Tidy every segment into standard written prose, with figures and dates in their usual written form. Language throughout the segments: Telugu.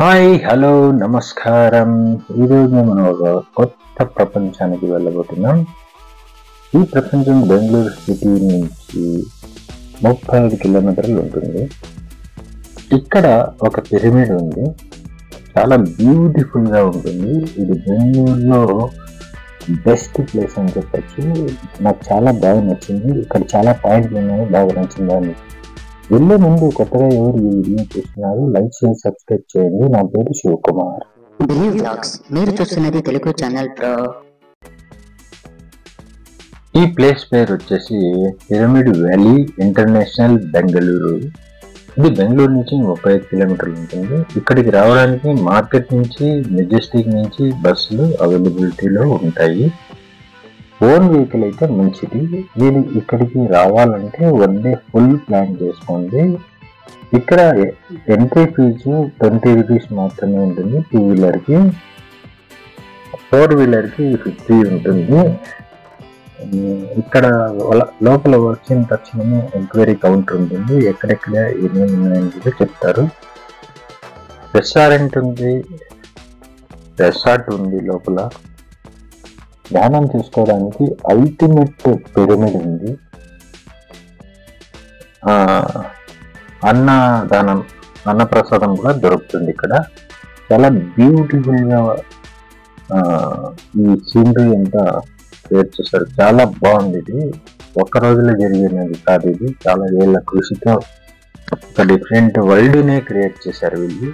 హాయ్ హలో నమస్కారం. ఈరోజు మనం ఒక కొత్త ప్రపంచానికి వెళ్ళబోతున్నాం. ఈ ప్రపంచం బెంగళూరు సిటీ నుంచి 35 కిలోమీటర్లు ఉంటుంది. ఇక్కడ ఒక పిరమిడ్ ఉంది, చాలా బ్యూటిఫుల్ గా ఉంటుంది. ఇది బెంగళూరులో బెస్ట్ ప్లేస్ అని చెప్పచ్చు. నాకు చాలా బాగా నచ్చింది. ఇక్కడ చాలా పాయింట్లు ఉన్నాయి, బాగా నచ్చింది. వెళ్ళే ముందు కొత్తగా ఎవరు ఈ వీడియో చూస్తున్నారు, లైక్ చేసి సబ్స్క్రైబ్ చేయండి. నా పేరు శివకుమార్. బిలీవ్ వ్లాగ్స్ మీరు చూస్తున్నది తెలుగు ఛానల్ బ్రో. ఈ ప్లేస్ పేరు వచ్చేసి పిరమిడ్ వ్యాలీ ఇంటర్నేషనల్ బెంగళూరు. ఇది బెంగళూరు నుంచి 35 కిలోమీటర్లు ఉంటుంది. ఇక్కడికి రావడానికి మార్కెట్ నుంచి, మెజెస్టిక్ నుంచి బస్సులు అవైలబిలిటీలో ఉంటాయి. ఓన్ వెహికల్ అయితే మంచిది. మీరు ఇక్కడికి రావాలంటే 1 డే ఫుల్ ప్లాన్ చేసుకోండి. ఇక్కడ ఎంట్రీ ఫీజు 20 రూపీస్ మాత్రమే ఉంటుంది. 2 వీలర్కి, 4 వీలర్కి 50 ఉంటుంది. ఇక్కడ లోపల వచ్చిన తక్షణమే ఎంక్వైరీ కౌంటర్ ఉంటుంది. ఎక్కడెక్కడ ఏమేమి ఉన్నాయని కూడా చెప్తారు. రెస్టారెంట్ ఉంది, రెసార్ట్ ఉంది. లోపల ధ్యానం చేసుకోవడానికి అల్టిమేట్ పిరమిడ్ ఉంది. అన్నప్రసాదం కూడా దొరుకుతుంది ఇక్కడ. చాలా బ్యూటిఫుల్ గా ఈ సీనరీ అంతా క్రియేట్ చేశారు. చాలా బాగుంది. ఇది ఒక్క రోజులో జరిగినది కాదు, ఇది చాలా ఏళ్ళ కృషితో ఒక డిఫరెంట్ వరల్డ్ నే క్రియేట్ చేశారు వీళ్ళు.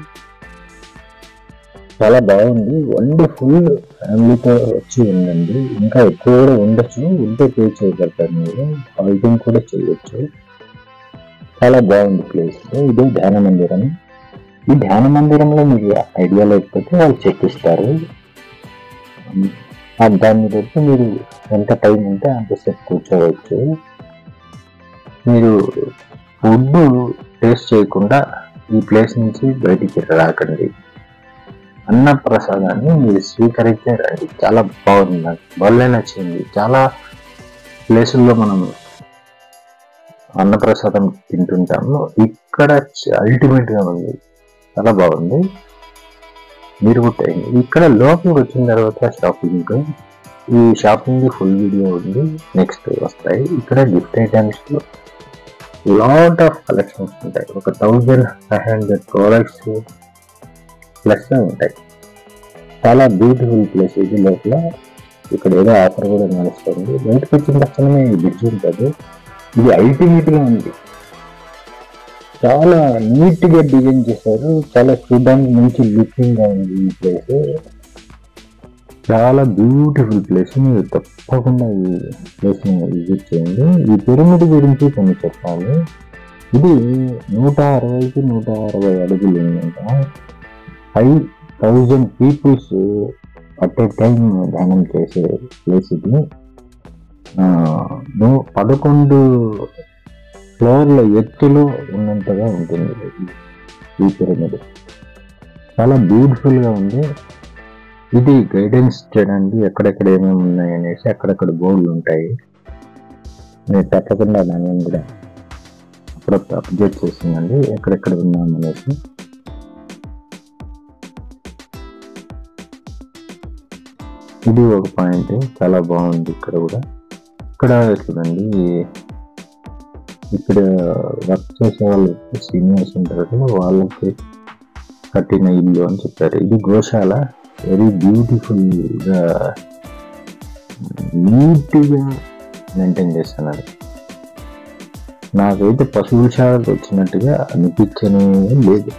చాలా బాగుంది. 1 డే ఫుల్ ఫ్యామిలీతో వచ్చి ఉండండి. ఇంకా ఎక్కువ కూడా ఉండొచ్చు, ఉంటే పే చేయగలుగుతారు. మీరు హాల్టింగ్ కూడా చేయొచ్చు. చాలా బాగుంది ప్లేస్. ఇదే ధ్యాన మందిరం. ఈ ధ్యాన మందిరంలో మీకు ఐడియా లేకపోతే వాళ్ళు చెప్పిస్తారు. దాన్ని బట్టి మీరు ఎంత టైం ఉంటే అంతసేపు కూర్చోవచ్చు. మీరు ఫుడ్ టేస్ట్ చేయకుండా ఈ ప్లేస్ నుంచి బయటికి రాకండి. అన్న ప్రసాదాన్ని మీరు స్వీకరించే రండి. చాలా బాగుంది, నాకు బాగా నచ్చింది. చాలా ప్లేసుల్లో మనం అన్నప్రసాదం తింటుంటాము, ఇక్కడ అల్టిమేట్ గా ఉంది. చాలా బాగుంది, మీరు కూడా. ఇక్కడ లోపలికి వచ్చిన తర్వాత షాపింగ్, ఈ షాపింగ్ ఫుల్ వీడియో ఉంది, నెక్స్ట్ వస్తాయి. ఇక్కడ gift items lot of collections ఉంటాయి. ఒక 1500 ప్రోడక్ట్స్ ప్లస్ ఉంటాయి. చాలా బ్యూటిఫుల్ ప్లేస్ ఇది. లోపల ఇక్కడ ఏదో ఆఫర్ కూడా నడుస్తుంది. బయటకు వచ్చిన తక్షణమే ఈ బ్రిడ్జ్ ఉంటుంది. ఇది అల్టిమేట్ గా ఉంది. చాలా నీట్ గా డిజైన్ చేశారు. చాలా చూడడానికి మంచి లుకింగ్ గా ఉంది ఈ ప్లేస్. చాలా బ్యూటిఫుల్ ప్లేస్. మీరు తప్పకుండా ఈ ప్లేస్ ని విజిట్ చేయండి. ఈ పిరమిడ్ గురించి కొన్ని చెప్పాలి. ఇది 160కి 160 అడుగులు ఉందంట. 5,000 పీపుల్స్ అట్ ఏ టైం ధ్యానం చేసే ప్లేస్ ఇది. 11 ఫ్లోర్ల ఎత్తులో ఉన్నంతగా ఉంటుంది ఈ పిరమిడ్. చాలా బ్యూటిఫుల్ గా ఉంది. ఇది గైడెన్స్ చేయడానికి ఎక్కడెక్కడ ఏమేమి ఉన్నాయి అనేసి అక్కడక్కడ బోర్డులు ఉంటాయి. నేను తప్పకుండా దాన్ని కూడా అప్పుడప్పుడు అప్డేట్ చేస్తుందండి, ఎక్కడెక్కడ ఉన్నాం అనేసి. ఇది ఒక పాయింట్, చాలా బాగుంది. ఇక్కడ కూడా, ఇక్కడ చూడండి, ఇక్కడ వర్క్ చేసే వాళ్ళు సీనియర్స్ ఉంటారు కదా, వాళ్ళకి కట్టిన ఇల్లు అని చెప్పారు. ఇది గోశాల. వెరీ బ్యూటిఫుల్ గా నీట్ గా మెయింటైన్ చేస్తున్నారు. నాకైతే పశువుల శాలకు వచ్చినట్టుగా అనిపించనే లేదు.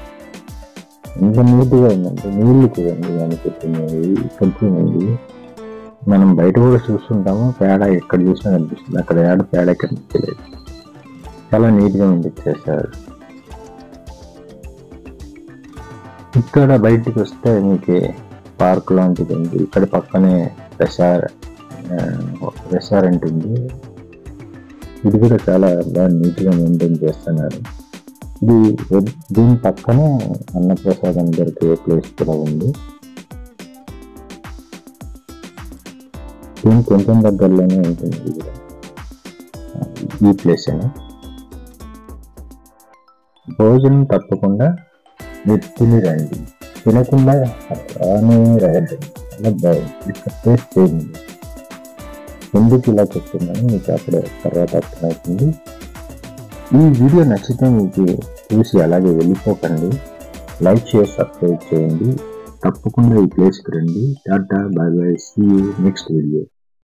ఎంత నీట్ గా ఉందంటే, నీళ్లు చూడండి అనిపిస్తున్నాయి. కంపెనీ మనం బయట కూడా చూస్తుంటాము, పేడ ఎక్కడ చూసినా కనిపిస్తుంది, అక్కడ ఏడ పేడ కనిపించలేదు. చాలా నీట్ గా చేశారు. ఇక్కడ బయటికి వస్తే మీకు పార్క్ లాంటిది ఉంది. ఇక్కడ పక్కనే రెస్టారెంట్ ఉంది. ఇది కూడా చాలా బాగా నీట్ గా మెయింటైన్ చేస్తున్నారు. దీని పక్కనే అన్నప్రసాదం దొరికే ప్లేస్ కూడా ఉంది. దీని కొంచెం దగ్గరలోనే ఉంటుంది ఈ ప్లేస్ అని. భోజనం తప్పకుండా మీరు తిని రండి. తినకుండా రానే రావద్దు. అలా టేస్ట్ చేయండి. ఎందుకు ఇలా చెప్తున్నాను మీకు అప్పుడే తర్వాత అర్థమవుతుంది. ఈ వీడియో నచ్చితే మీకు చూసి అలాగే వెళ్ళిపోకండి. లైక్ చేసి సబ్స్క్రైబ్ చేయండి. తప్పకుండా ఈ ప్లేస్కి రండి. Tata, bye bye, see you next video.